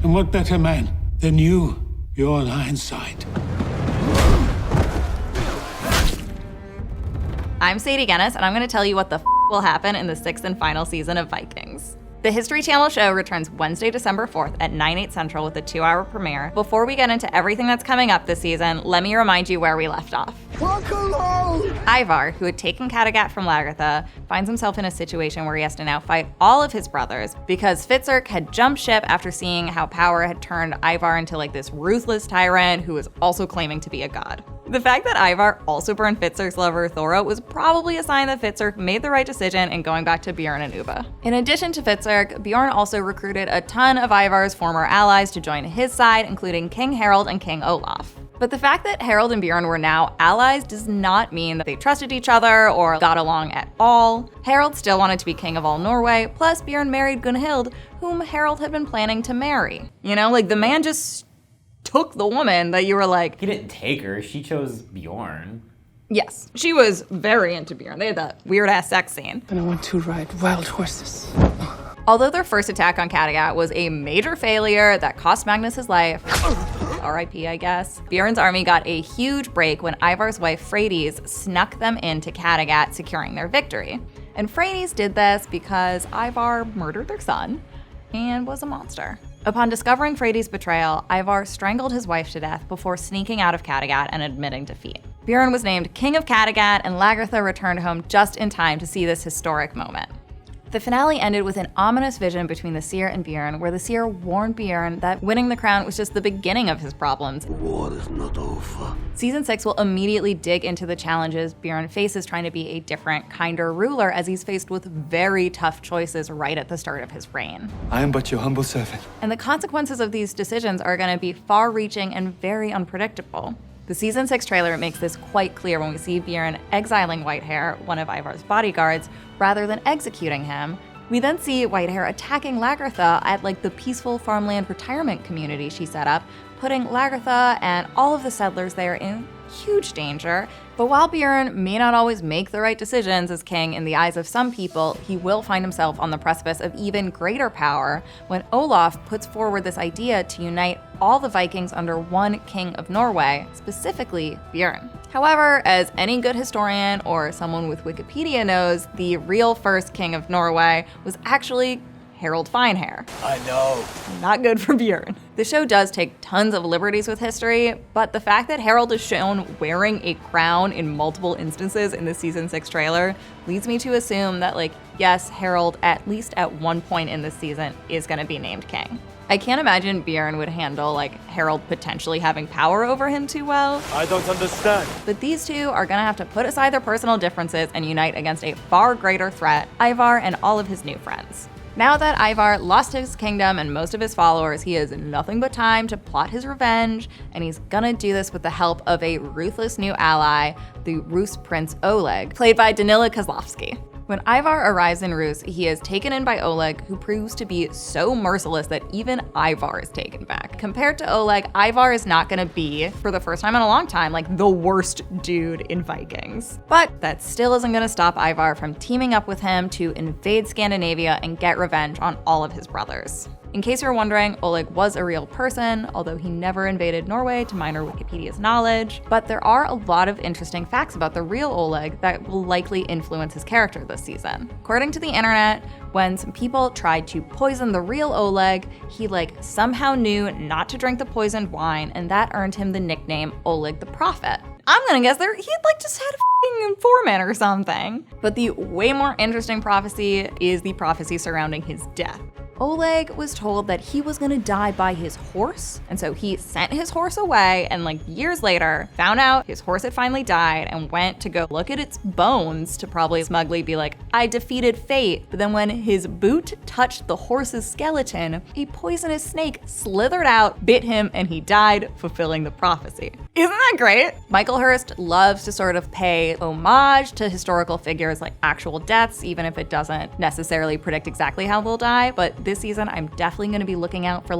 And what better man than you, Bjorn Ironside? I'm Sadie Guinness, and I'm going to tell you what the will happen in the 6th and final season of Vikings. The History Channel show returns Wednesday, December 4th at 9/8 Central with a 2-hour premiere. Before we get into everything that's coming up this season, let me remind you where we left off. Ivar, who had taken Kattegatt from Lagertha, finds himself in a situation where he has to now fight all of his brothers because Fitzurk had jumped ship after seeing how power had turned Ivar into like this ruthless tyrant who was also claiming to be a god. The fact that Ivar also burned Fitzurk's lover Thora was probably a sign that Fitzurk made the right decision in going back to Bjorn and Ubba. In addition to Fitzurk, Bjorn also recruited a ton of Ivar's former allies to join his side, including King Harald and King Olaf. But the fact that Harald and Bjorn were now allies does not mean that they trusted each other or got along at all. Harald still wanted to be king of all Norway, plus Bjorn married Gunhild, whom Harald had been planning to marry. You know, like the man just took the woman that you were like... He didn't take her, she chose Bjorn. Yes, she was very into Bjorn. They had that weird-ass sex scene. And I want to ride wild horses. Although their first attack on Kattegatt was a major failure that cost Magnus his life, R.I.P. I guess, Bjorn's army got a huge break when Ivar's wife Freydis snuck them into Kattegatt, securing their victory. And Freydis did this because Ivar murdered their son and was a monster. Upon discovering Freydis' betrayal, Ivar strangled his wife to death before sneaking out of Kattegatt and admitting defeat. Bjorn was named King of Kattegatt, and Lagertha returned home just in time to see this historic moment. The finale ended with an ominous vision between the seer and Bjorn, where the seer warned Bjorn that winning the crown was just the beginning of his problems. The war is not over. Season 6 will immediately dig into the challenges Bjorn faces trying to be a different, kinder ruler, as he's faced with very tough choices right at the start of his reign. I am but your humble servant. And the consequences of these decisions are going to be far-reaching and very unpredictable. The Season 6 trailer makes this quite clear when we see Bjorn exiling Whitehair, one of Ivar's bodyguards, rather than executing him. We then see Whitehair attacking Lagertha at like the peaceful farmland retirement community she set up, putting Lagertha and all of the settlers there in huge danger. But while Bjorn may not always make the right decisions as king in the eyes of some people, he will find himself on the precipice of even greater power when Olaf puts forward this idea to unite all the Vikings under one king of Norway, specifically Bjorn. However, as any good historian or someone with Wikipedia knows, the real first king of Norway was actually Harald Finehair. I know. Not good for Bjorn. The show does take tons of liberties with history, but the fact that Harald is shown wearing a crown in multiple instances in the Season 6 trailer leads me to assume that, like, yes, Harald, at least at one point in this season, is gonna be named king. I can't imagine Bjorn would handle, like, Harald potentially having power over him too well. I don't understand. But these two are gonna have to put aside their personal differences and unite against a far greater threat, Ivar and all of his new friends. Now that Ivar lost his kingdom and most of his followers, he has nothing but time to plot his revenge, and he's gonna do this with the help of a ruthless new ally, the Rus Prince Oleg, played by Danila Kozlovsky. When Ivar arrives in Rus, he is taken in by Oleg, who proves to be so merciless that even Ivar is taken back. Compared to Oleg, Ivar is not gonna be, for the first time in a long time, like the worst dude in Vikings. But that still isn't gonna stop Ivar from teaming up with him to invade Scandinavia and get revenge on all of his brothers. In case you're wondering, Oleg was a real person, although he never invaded Norway to minor Wikipedia's knowledge. But there are a lot of interesting facts about the real Oleg that will likely influence his character this season. According to the internet, when some people tried to poison the real Oleg, he somehow knew not to drink the poisoned wine, and that earned him the nickname Oleg the Prophet. I'm gonna guess he just had a f***ing informant or something. But the way more interesting prophecy is the prophecy surrounding his death. Oleg was told that he was gonna die by his horse, and so he sent his horse away, and years later found out his horse had finally died and went to go look at its bones to probably smugly be like, I defeated fate. But then when his boot touched the horse's skeleton, a poisonous snake slithered out, bit him, and he died, fulfilling the prophecy. Isn't that great? Michael Hurst loves to sort of pay homage to historical figures like actual deaths, even if it doesn't necessarily predict exactly how they'll die. But this season, I'm definitely gonna be looking out for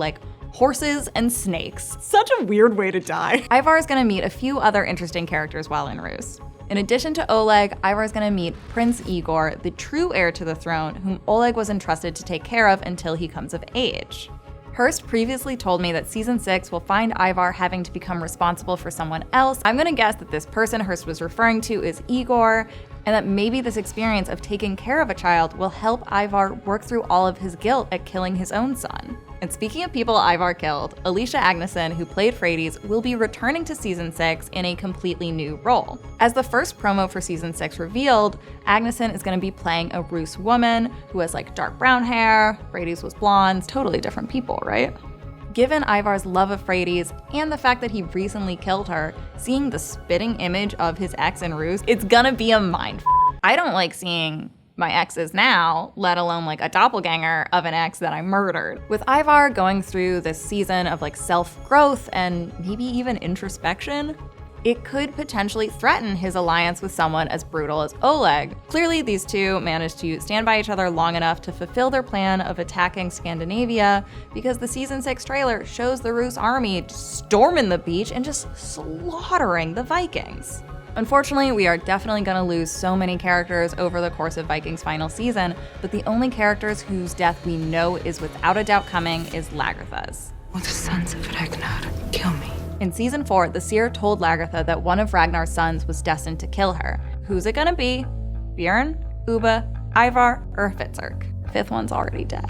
horses and snakes. Such a weird way to die. Ivar is gonna meet a few other interesting characters while in Rus. In addition to Oleg, Ivar is gonna meet Prince Igor, the true heir to the throne, whom Oleg was entrusted to take care of until he comes of age. Hurst previously told me that season 6 will find Ivar having to become responsible for someone else. I'm gonna guess that this person Hurst was referring to is Igor, and that maybe this experience of taking care of a child will help Ivar work through all of his guilt at killing his own son. And speaking of people Ivar killed, Alicia Agneson, who played Freydis, will be returning to season 6 in a completely new role. As the first promo for season 6 revealed, Agneson is going to be playing a Rus woman who has like dark brown hair. Freydis was blonde. Totally different people, right? Given Ivar's love of Freydis and the fact that he recently killed her, seeing the spitting image of his ex in Rus, it's gonna be a mind f***. I don't like seeing my exes now, let alone like a doppelganger of an ex that I murdered. With Ivar going through this season of like self-growth and maybe even introspection, it could potentially threaten his alliance with someone as brutal as Oleg. Clearly, these two managed to stand by each other long enough to fulfill their plan of attacking Scandinavia, because the season 6 trailer shows the Rus army storming the beach and just slaughtering the Vikings. Unfortunately, we are definitely going to lose so many characters over the course of Vikings' final season, but the only characters whose death we know is without a doubt coming is Lagertha's. Will the sons of Ragnar kill me? In season 4, the seer told Lagertha that one of Ragnar's sons was destined to kill her. Who's it gonna be? Bjorn, Ubbe, Ivar, or Fitzurk? Fifth one's already dead.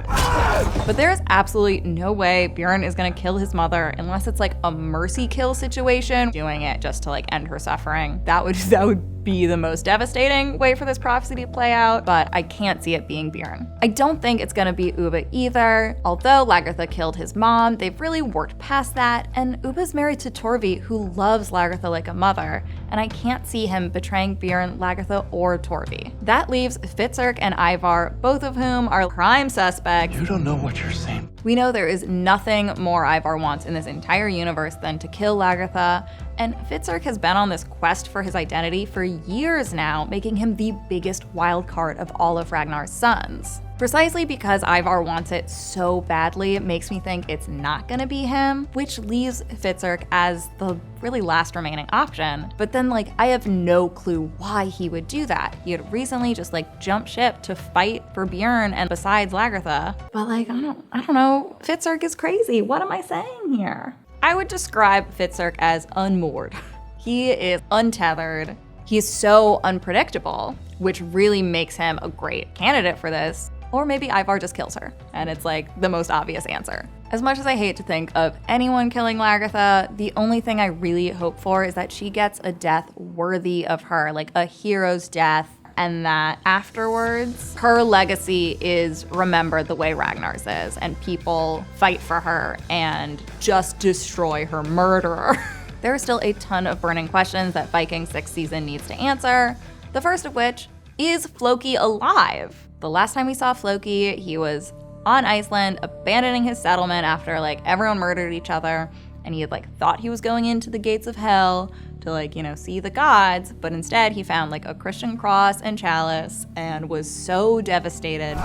But there is absolutely no way Bjorn is gonna kill his mother unless it's like a mercy kill situation, doing it just to like end her suffering. That would be the most devastating way for this prophecy to play out, but I can't see it being Bjorn. I don't think it's gonna be Ubbe either. Although Lagertha killed his mom, they've really worked past that, and Ubbe's married to Torvi, who loves Lagertha like a mother, and I can't see him betraying Bjorn, Lagertha, or Torvi. That leaves Fitzurk and Ivar, both of whom are prime suspects. You don't know what you're saying. We know there is nothing more Ivar wants in this entire universe than to kill Lagertha, and Fitzurk has been on this quest for his identity for years now, making him the biggest wild card of all of Ragnar's sons. Precisely because Ivar wants it so badly, it makes me think it's not gonna be him, which leaves Fitzurk as the really last remaining option. But then I have no clue why he would do that. He had recently just jumped ship to fight for Bjorn and besides Lagertha. But I don't know, Fitzurk is crazy. What am I saying here? I would describe Fitzurk as unmoored. He is untethered. He's so unpredictable, which really makes him a great candidate for this. Or maybe Ivar just kills her, and it's the most obvious answer. As much as I hate to think of anyone killing Lagertha, the only thing I really hope for is that she gets a death worthy of her, a hero's death, and that afterwards, her legacy is remembered the way Ragnar's is, and people fight for her and just destroy her murderer. There are still a ton of burning questions that Vikings 6th season needs to answer, the first of which, is Floki alive? The last time we saw Floki, he was on Iceland, abandoning his settlement after everyone murdered each other, and he had thought he was going into the gates of hell to see the gods, but instead he found a Christian cross and chalice and was so devastated.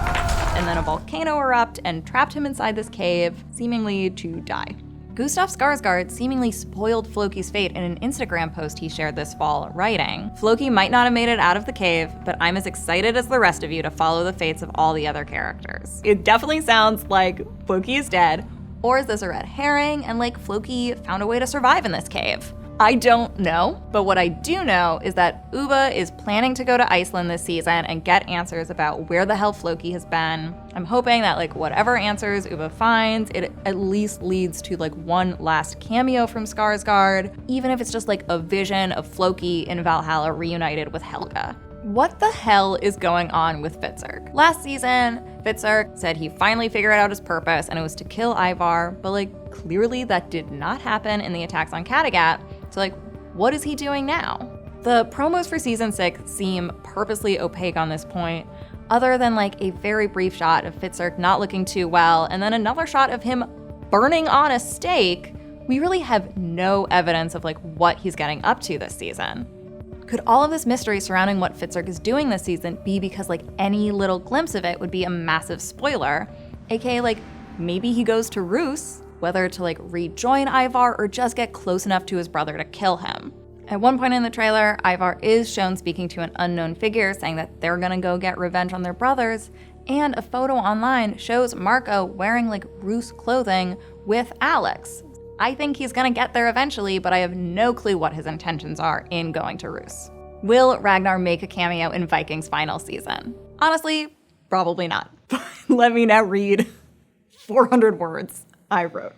And then a volcano erupted and trapped him inside this cave, seemingly to die. Gustaf Skarsgård seemingly spoiled Floki's fate in an Instagram post he shared this fall, writing, "Floki might not have made it out of the cave, but I'm as excited as the rest of you to follow the fates of all the other characters." It definitely sounds like Floki is dead, or is this a red herring and Floki found a way to survive in this cave? I don't know, but what I do know is that Ubbe is planning to go to Iceland this season and get answers about where the hell Floki has been. I'm hoping that whatever answers Ubbe finds, it at least leads to one last cameo from Skarsgård, even if it's just a vision of Floki in Valhalla reunited with Helga. What the hell is going on with Fitzurk? Last season, Fitzurk said he finally figured out his purpose and it was to kill Ivar, but clearly that did not happen in the attacks on Kattegatt. So what is he doing now? The promos for season 6 seem purposely opaque on this point, other than a very brief shot of Fitzurk not looking too well, and then another shot of him burning on a stake. We really have no evidence of what he's getting up to this season. Could all of this mystery surrounding what Fitzurk is doing this season be because any little glimpse of it would be a massive spoiler? AKA maybe he goes to Rus, whether to rejoin Ivar or just get close enough to his brother to kill him. At one point in the trailer, Ivar is shown speaking to an unknown figure saying that they're gonna go get revenge on their brothers, And a photo online shows Marco wearing like Roose clothing with Alex. I think he's gonna get there eventually, but I have no clue what his intentions are in going to Roose. Will Ragnar make a cameo in Vikings' final season? Honestly, probably not. Let me now read 400 words I wrote.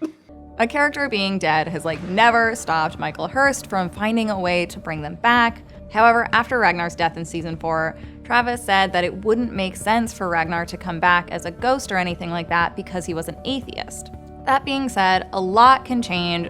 A character being dead has never stopped Michael Hurst from finding a way to bring them back. However, after Ragnar's death in season 4, Travis said that it wouldn't make sense for Ragnar to come back as a ghost or anything like that because he was an atheist. That being said, a lot can change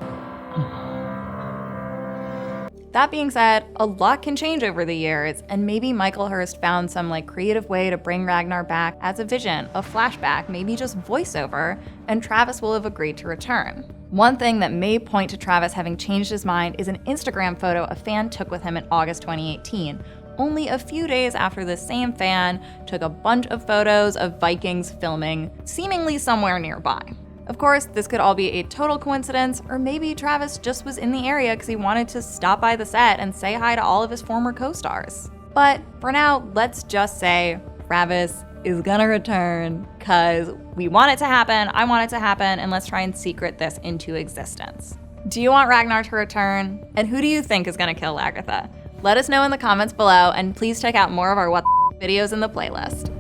over the years, and maybe Michael Hurst found some creative way to bring Ragnar back as a vision, a flashback, maybe just voiceover, and Travis will have agreed to return. One thing that may point to Travis having changed his mind is an Instagram photo a fan took with him in August 2018. Only a few days after this same fan took a bunch of photos of Vikings filming, seemingly somewhere nearby. Of course, this could all be a total coincidence, or maybe Travis just was in the area because he wanted to stop by the set and say hi to all of his former co-stars. But for now, let's just say Travis is gonna return because we want it to happen, I want it to happen, and let's try and secret this into existence. Do you want Ragnar to return? And who do you think is gonna kill Lagertha? Let us know in the comments below, and please check out more of our What the videos in the playlist.